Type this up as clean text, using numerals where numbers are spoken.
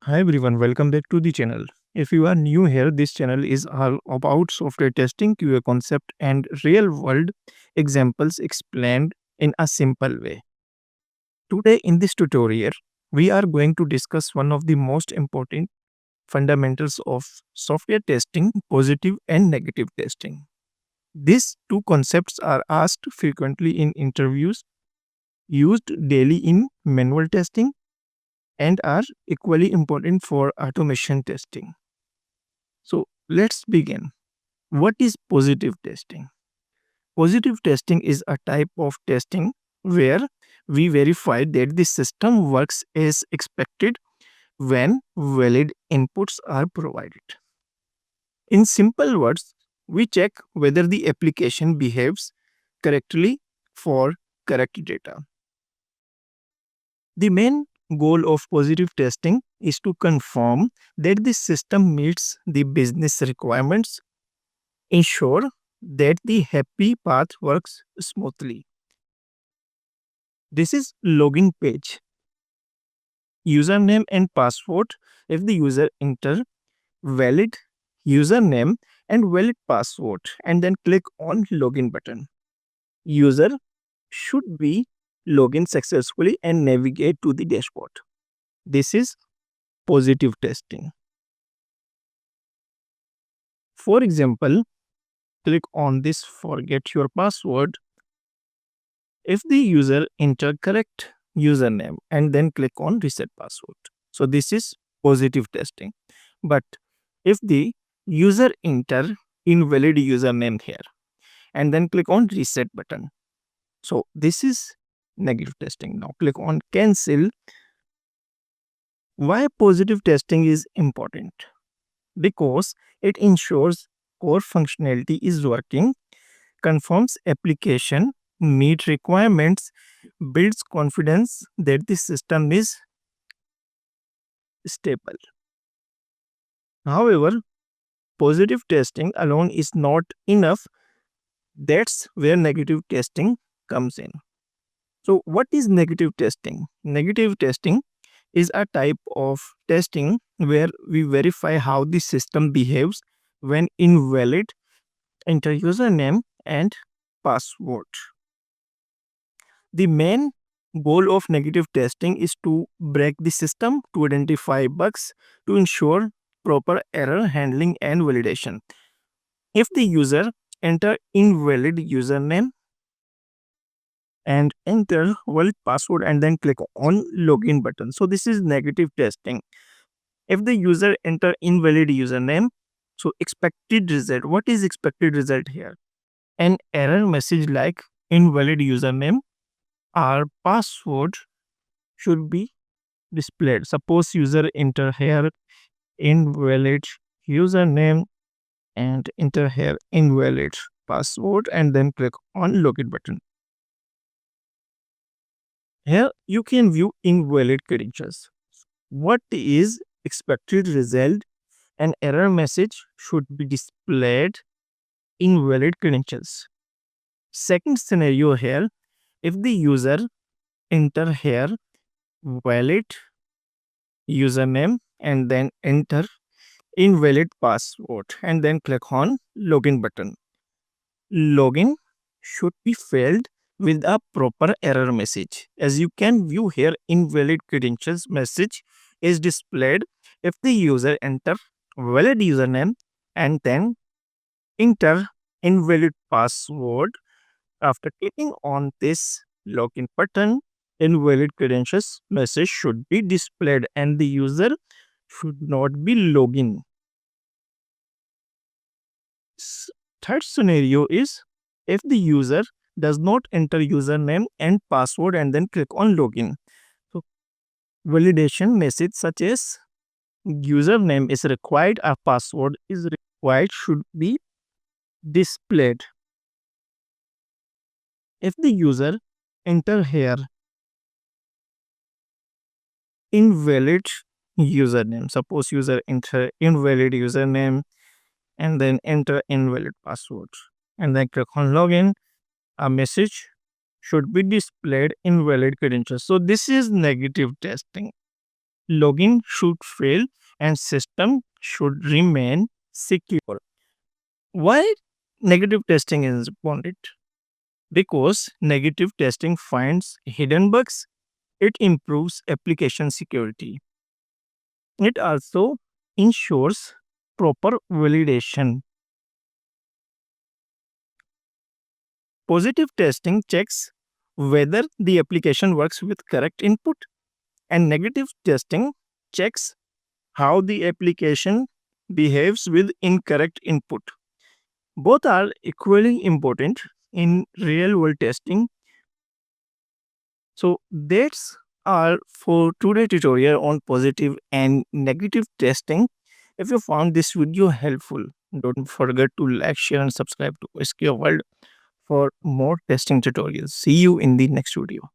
Hi everyone, welcome back to the channel. If you are new here, this channel is all about software testing, QA concept, and real world examples explained in a simple way. Today, in this tutorial, we are going to discuss one of the most important fundamentals of software testing, positive and negative testing. These two concepts are asked frequently in interviews, used daily in manual testing, and are equally important for automation testing. So let's begin. What is positive testing? Positive testing is a type of testing where we verify that the system works as expected when valid inputs are provided. In simple words, we check whether the application behaves correctly for correct data. The main goal of positive testing is to confirm that the system meets the business requirements, ensure that the happy path works smoothly. This is login page. Username and password. If the user enter valid username and valid password and then click on login button, user should be login successfully and navigate to the dashboard. This is positive testing. For example, click on this forget your password. If the user enter correct username and then click on reset password. So this is positive testing. But if the user enter invalid username here and then click on reset button. So this is negative testing. Now click on cancel. Why positive testing is important? Because it ensures core functionality is working, confirms application meet requirements, builds confidence that the system is stable. However, positive testing alone is not enough. That's where negative testing comes in. So, what is negative testing? Negative testing is a type of testing where we verify how the system behaves when invalid enter username and password. The main goal of negative testing is to break the system, to identify bugs, to ensure proper error handling and validation. If the user enter invalid username and enter valid password and then click on login button. So this is negative testing. If the user enter invalid username, so expected result. What is expected result here? An error message like invalid username or password should be displayed. Suppose user enter here invalid username and enter here invalid password and then click on login button. Here you can view invalid credentials. What is expected result? An error message should be displayed invalid credentials. Second scenario here, if the user enter here valid username and then enter invalid password and then click on login button. Login should be filled with a proper error message. As you can view here, invalid credentials message is displayed if the user enter valid username and then enter invalid password. After clicking on this login button, invalid credentials message should be displayed and the user should not be login. Third scenario is if the user does not enter username and password and then click on login. So validation message such as username is required or password is required should be displayed. If the user enter here invalid username, suppose user enter invalid username and then enter invalid password and then click on login, a message should be displayed invalid credentials. So this is negative testing. login should fail and system should remain secure. Why negative testing is important? Because negative testing finds hidden bugs, it improves application security. It also ensures proper validation. Positive testing checks whether the application works with correct input, and negative testing checks how the application behaves with incorrect input. Both are equally important in real world testing. So that's all for today's tutorial on positive and negative testing. If you found this video helpful, don't forget to like, share, and subscribe to SQ World for more testing tutorials. See you in the next video.